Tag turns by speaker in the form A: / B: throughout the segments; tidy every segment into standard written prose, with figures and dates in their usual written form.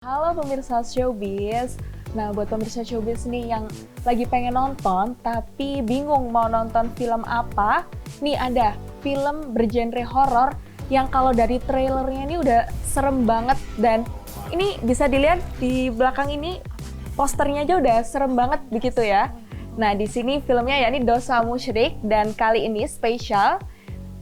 A: Halo pemirsa Showbiz. Nah, buat pemirsa Showbiz nih yang lagi pengen nonton tapi bingung mau nonton film apa, nih ada film bergenre horor yang kalau dari trailernya ini udah serem banget dan ini bisa dilihat di belakang ini posternya aja udah serem banget begitu ya. Nah, di sini filmnya yakni Dosa Musyrik dan kali ini spesial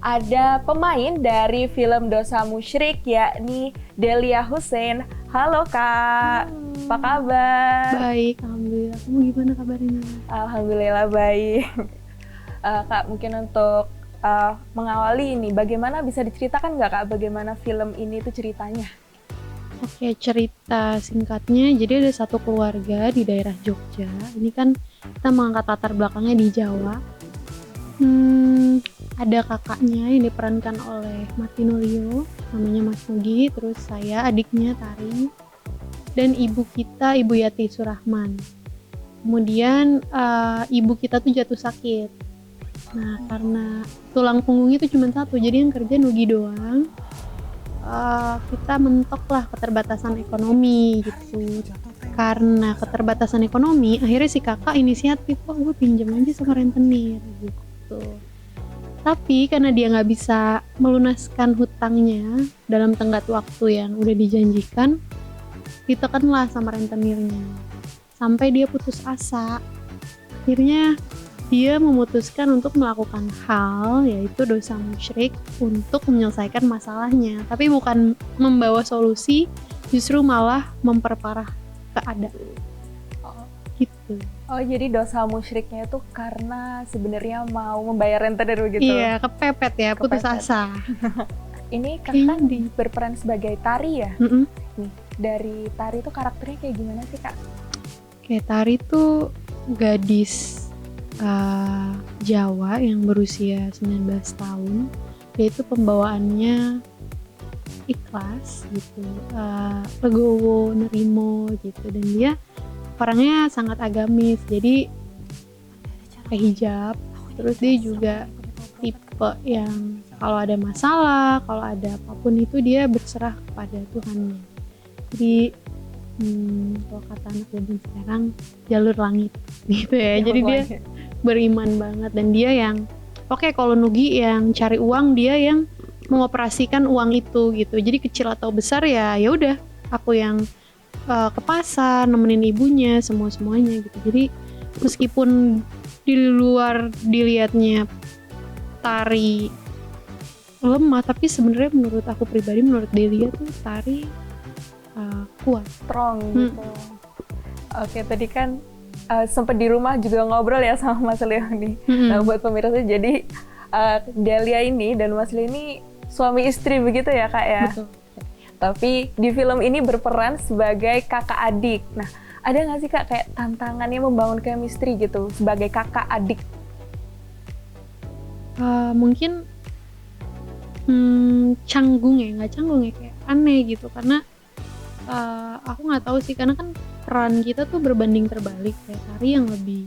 A: ada pemain dari film Dosa Musyrik yakni Delia Hussein. Halo Kak, apa kabar?
B: Baik, alhamdulillah. Kamu gimana kabarnya?
A: Alhamdulillah baik. Kak, mungkin untuk mengawali ini, bagaimana bisa diceritakan nggak Kak, bagaimana film ini tuh ceritanya?
B: Oke, cerita singkatnya, jadi ada satu keluarga di daerah Jogja. Ini kan kita mengangkat latar belakangnya di Jawa. Ada kakaknya yang diperankan oleh Martinolio, namanya Mas Nugi, terus saya adiknya Tari, dan ibu kita Ibu Yati Surahman. Kemudian ibu kita tuh jatuh sakit. Nah, karena tulang punggungnya itu cuma satu, jadi yang kerja Nugi doang. Kita mentok lah keterbatasan ekonomi gitu. Karena keterbatasan ekonomi, akhirnya si kakak inisiatif, gue pinjam aja sama rentenir gitu. Tapi karena dia nggak bisa melunaskan hutangnya dalam tenggat waktu yang udah dijanjikan, ditekanlah sama rentenirnya. Sampai dia putus asa. Akhirnya dia memutuskan untuk melakukan hal, yaitu dosa musyrik, untuk menyelesaikan masalahnya. Tapi bukan membawa solusi, justru malah memperparah keadaan. Gitu.
A: Oh, jadi dosa musyriknya itu karena sebenarnya mau membayar rentenir begitu?
B: Iya, kepepet ya, putus
A: Kepepet.
B: asa.
A: Ini kakak berperan sebagai Tari ya?
B: Mm-mm.
A: Nih, dari Tari itu karakternya kayak gimana sih Kak?
B: Kayak Tari tuh gadis Jawa yang berusia 19 tahun. Dia itu pembawaannya ikhlas gitu, legowo, nerimo gitu, dan dia orangnya sangat agamis, jadi pakai hijab. Terus dia juga tipe yang kalau ada masalah, kalau ada apapun itu dia berserah kepada Tuhannya. Jadi kalau kata anak zaman sekarang jalur langit gitu ya. Jadi dia beriman banget, dan dia yang kalau Nugi yang cari uang, dia yang mengoperasikan uang itu gitu. Jadi kecil atau besar ya udah aku yang ke pasar nemenin ibunya semuanya gitu. Jadi meskipun di luar dilihatnya Tari lemah, tapi sebenarnya menurut aku pribadi, menurut Delia tuh Tari kuat,
A: strong gitu. Oke, tadi kan sempat di rumah juga ngobrol ya sama Mas Leo nih. Nah, buat pemirsa, jadi Delia ini dan Mas Leo ini suami istri begitu ya Kak ya?
B: Betul.
A: Tapi di film ini berperan sebagai kakak adik. Nah, ada nggak sih Kak kayak tantangannya membangun chemistry gitu sebagai kakak adik?
B: Mungkin canggung ya, nggak canggung ya, kayak aneh gitu, karena aku nggak tahu sih, karena kan peran kita tuh berbanding terbalik, kayak Tari yang lebih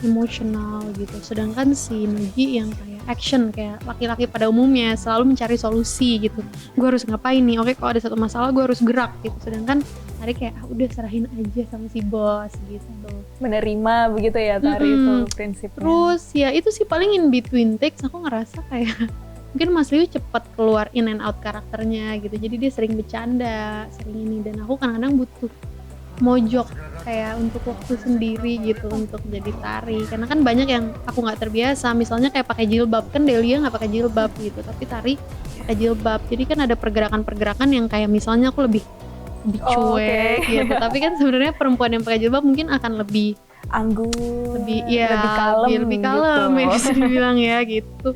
B: emosional gitu, sedangkan si Nugi yang kayak action, kayak laki-laki pada umumnya selalu mencari solusi gitu. Gue harus ngapain nih? Oke, kalau ada satu masalah gue harus gerak gitu, sedangkan Tari kayak udah serahin aja sama si bos gitu.
A: Menerima begitu ya Tari itu prinsipnya.
B: Terus ya itu sih paling in between takes aku ngerasa kayak mungkin Mas Liu cepet keluar in and out karakternya gitu, jadi dia sering bercanda, sering ini, dan aku kadang-kadang butuh mojok kayak untuk waktu sendiri gitu untuk jadi Tari, karena kan banyak yang aku nggak terbiasa, misalnya kayak pakai jilbab, kan Delia nggak pakai jilbab gitu, tapi Tari pakai jilbab, jadi kan ada pergerakan-pergerakan yang kayak misalnya aku lebih cuek gitu, tapi kan sebenarnya perempuan yang pakai jilbab mungkin akan lebih
A: anggun,
B: lebih
A: kalem
B: gitu. Ya bisa dibilang ya gitu.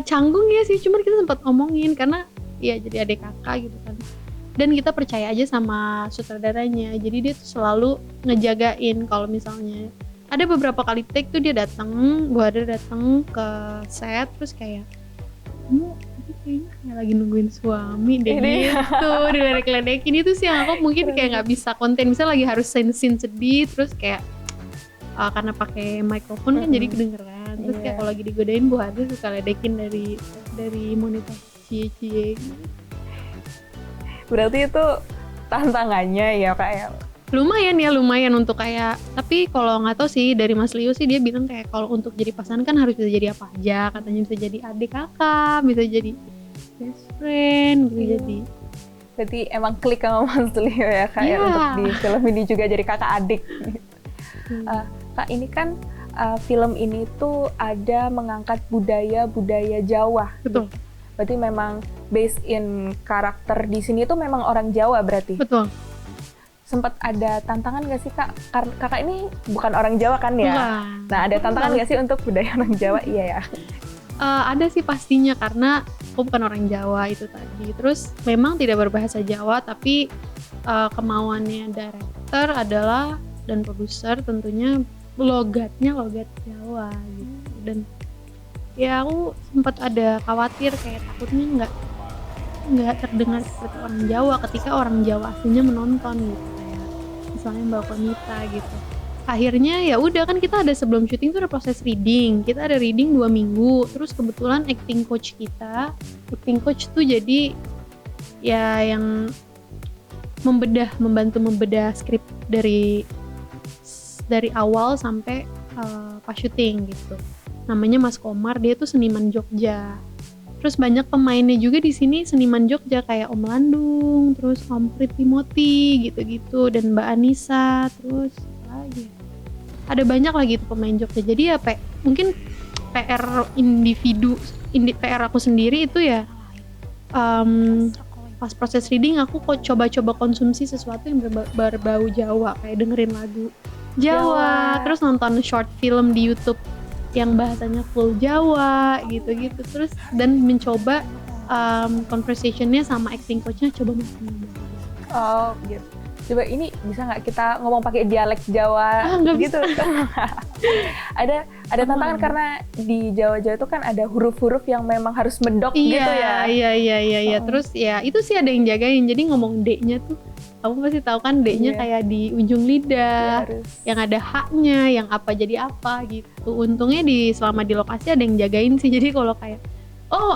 B: Canggung ya sih, cuman kita sempat ngomongin karena ya jadi adik kakak gitu kan, dan kita percaya aja sama sutradaranya, jadi dia tuh selalu ngejagain kalau misalnya ada beberapa kali take tuh dia datang, gua ada datang ke set, terus kayak kamu kayaknya kayak lagi nungguin suami deh gitu, diledek-ledekin. Itu sih yang aku mungkin kayak nggak bisa konten, misalnya lagi harus scene sedih, terus kayak karena pakai mikrofon kan jadi kedengeran, terus kayak kalau lagi digodain Bu Hadi suka ledekin dari monitor cie-cie.
A: Berarti itu tantangannya ya Kak ya.
B: Lumayan untuk kayak, tapi kalau nggak tahu sih dari Mas Leo sih, dia bilang kayak kalau untuk jadi pasangan kan harus bisa jadi apa aja, katanya bisa jadi adik kakak, bisa jadi best friend, bisa jadi.
A: Berarti emang klik sama Mas Leo ya Kak ya, untuk di film ini juga jadi kakak adik. Kak, ini kan film ini tuh ada mengangkat budaya Jawa.
B: Betul.
A: Berarti memang based in karakter di sini tuh memang orang Jawa berarti.
B: Betul.
A: Sempat ada tantangan nggak sih Kak? Karena Kakak ini bukan orang Jawa kan ya?
B: Bukan.
A: Nah, ada tantangan nggak sih untuk budaya orang Jawa? Iya ya.
B: Ada sih pastinya, karena aku bukan orang Jawa itu tadi. Terus memang tidak berbahasa Jawa, tapi kemauannya director adalah dan produser tentunya logatnya logat Jawa gitu. Dan ya aku sempat ada khawatir kayak takutnya nggak terdengar seperti orang Jawa ketika orang Jawa aslinya menonton gitu, kayak misalnya Mbak Konita gitu. Akhirnya ya udah, kan kita ada sebelum syuting tuh ada proses reading, kita ada reading 2 minggu. Terus kebetulan acting coach tuh jadi ya yang membantu membedah skrip dari awal sampai pas syuting gitu. Namanya Mas Komar, dia tuh seniman Jogja. Terus banyak pemainnya juga di sini seniman Jogja, kayak Om Landung, terus Om Prit Timothy gitu-gitu, dan Mbak Anissa, terus lagi ada banyak lagi tuh pemain Jogja. Jadi ya mungkin PR PR aku sendiri itu ya pas proses reading aku kok coba-coba konsumsi sesuatu yang berbau Jawa, kayak dengerin lagu Jawa, terus nonton short film di YouTube yang bahasanya full Jawa gitu-gitu, terus dan mencoba conversationnya sama acting coachnya coba makin.
A: Oh gitu. Coba ini bisa nggak kita ngomong pakai dialek Jawa gitu? ada tantangan karena di Jawa itu kan ada huruf-huruf yang memang harus medok gitu ya.
B: Iya. Terus ya itu sih ada yang jagain. Jadi ngomong D-nya tuh, kamu pasti tahu kan D-nya kayak di ujung lidah, yang ada H-nya, yang apa jadi apa gitu. Untungnya selama di lokasi ada yang jagain sih. Jadi kalau kayak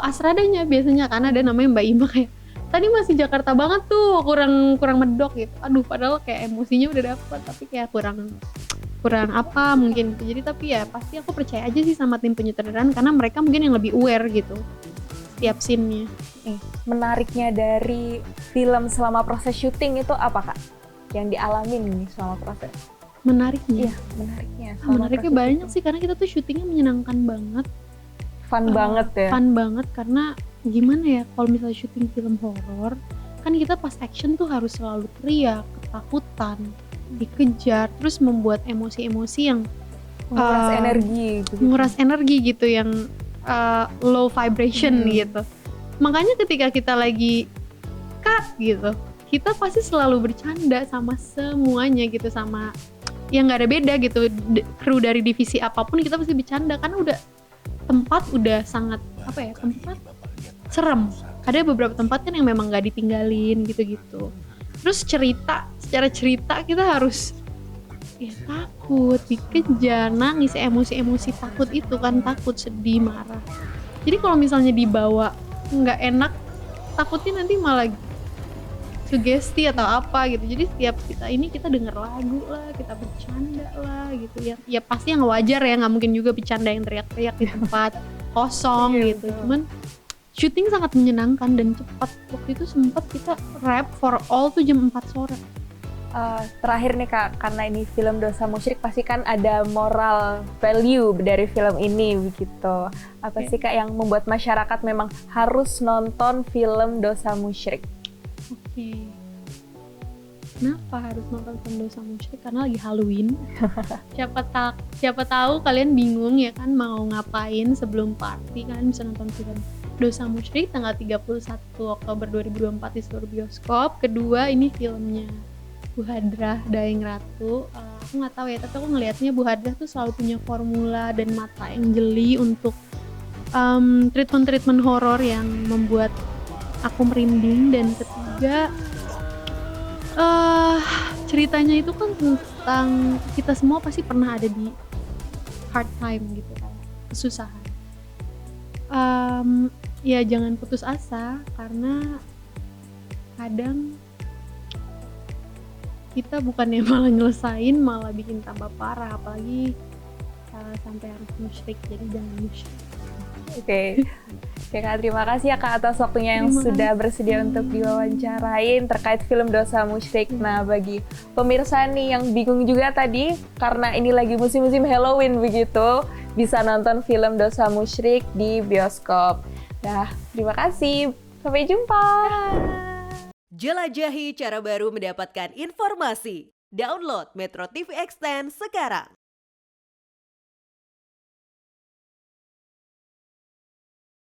B: asradanya biasanya kan ada namanya Mbak Ima, kayak tadi masih Jakarta banget tuh, kurang medok gitu. Aduh, padahal kayak emosinya udah dapet, tapi kayak kurang apa mungkin gitu. Jadi tapi ya pasti aku percaya aja sih sama tim penyutradaraan, karena mereka mungkin yang lebih aware gitu setiap scene-nya.
A: Menariknya dari film selama proses syuting itu apa Kak? Yang dialamin nih selama proses?
B: Menariknya?
A: Iya, menariknya.
B: Menariknya banyak sih, karena kita tuh syutingnya menyenangkan banget.
A: Fun banget ya?
B: Fun banget, karena gimana ya, kalau misalnya syuting film horor, kan kita pas action tuh harus selalu teriak, ketakutan, dikejar, terus membuat emosi-emosi yang menguras energi gitu, yang low vibration gitu. Makanya ketika kita lagi cut gitu, kita pasti selalu bercanda sama semuanya gitu, sama yang nggak ada beda gitu. Kru dari divisi apapun kita pasti bercanda, karena tempat udah sangat tempat serem. Ada beberapa tempat kan yang memang nggak ditinggalin gitu-gitu. Terus secara cerita kita harus takut, dikejar, nangis, emosi-emosi takut itu kan, takut, sedih, marah. Jadi kalau misalnya dibawa nggak enak, takutnya nanti malah sugesti atau apa gitu. Jadi setiap kita denger lagu lah, kita bercanda lah gitu ya. Ya pasti yang wajar ya, nggak mungkin juga bercanda yang teriak-teriak di tempat kosong gitu. Cuman syuting sangat menyenangkan dan cepat. Waktu itu sempat kita rap for all tuh jam 4 sore.
A: Terakhir nih Kak, karena ini film Dosa Musyrik, pasti kan ada moral value dari film ini begitu. Apa sih Kak yang membuat masyarakat memang harus nonton film Dosa Musyrik?
B: Kenapa harus nonton film Dosa Musyrik? Karena lagi Halloween. Siapa tahu kalian bingung ya kan mau ngapain sebelum party, kan bisa nonton film Dosa Musyrik tanggal 31 Oktober 2024 di seluruh bioskop. Kedua, ini filmnya Bu Hadrah Daeng Ratu. Aku nggak tahu ya, tapi aku ngelihatnya Bu Hadrah tuh selalu punya formula dan mata yang jeli untuk treatment horor yang membuat aku merinding. Dan ketiga, ceritanya itu kan tentang kita semua pasti pernah ada di hard time gitu kan, kesusahan. Ya jangan putus asa, karena kadang kita bukannya malah nyelesain, malah bikin tambah parah, apalagi sampai harus musyrik, jadi jangan musyrik.
A: Oke. Oke Kak, terima kasih ya Kak atas waktunya yang sudah bersedia untuk diwawancarain terkait film Dosa Musyrik. Nah, bagi pemirsa nih yang bingung juga tadi, karena ini lagi musim-musim Halloween begitu, bisa nonton film Dosa Musyrik di bioskop. Nah, terima kasih. Sampai jumpa.
C: Jelajahi cara baru mendapatkan informasi. Download Metro TV Extend sekarang.